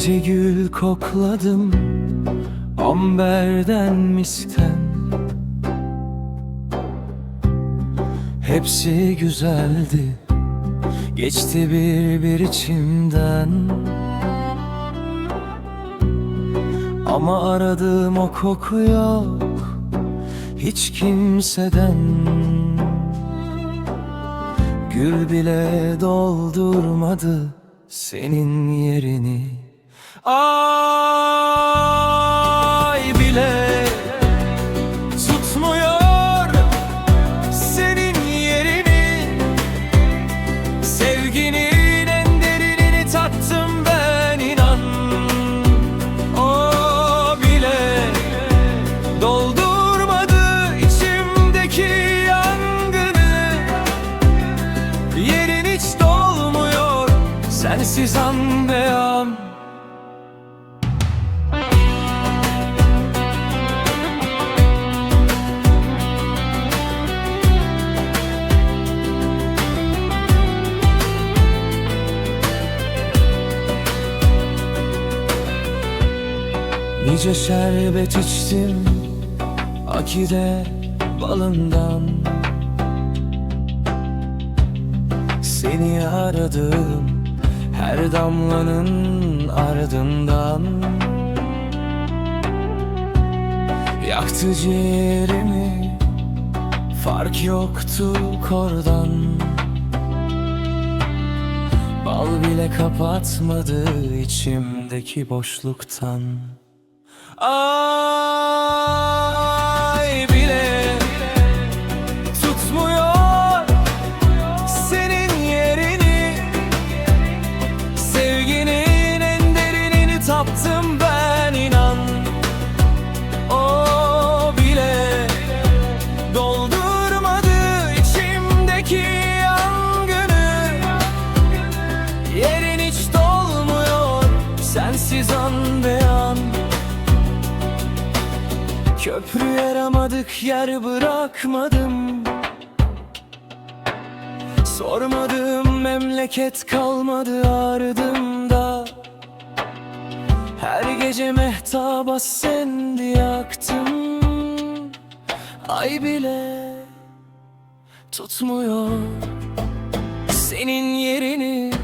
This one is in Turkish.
gece gül kokladım, amberden misten. Hepsi güzeldi, geçti bir içimden. Ama aradığım o koku yok hiç kimseden. Gül bile doldurmadı senin yerini. Ay bile tutmuyor senin yerini. Sevginin en derinini tattım ben, inan. O bile doldurmadı içimdeki yangını. Yerin hiç dolmuyor sensiz an be an. Nice şerbet içtim akide balından. Seni aradım her damlanın ardından. Yaktı ciğerimi, fark yoktu kordan. Bal bile kapatmadı içimdeki boşluktan. Ay bile tutmuyor senin yerini. Sevginin en derinini taptım ben, inan. O bile doldurmadı içimdeki yangını. Yerin hiç dolmuyor sensiz an be an. Köprü yaramadık, yer bırakmadım. Sormadığım memleket kalmadı ardımda. Her gece mehtaba sendi yaktım. Ay bile tutmuyor senin yerini.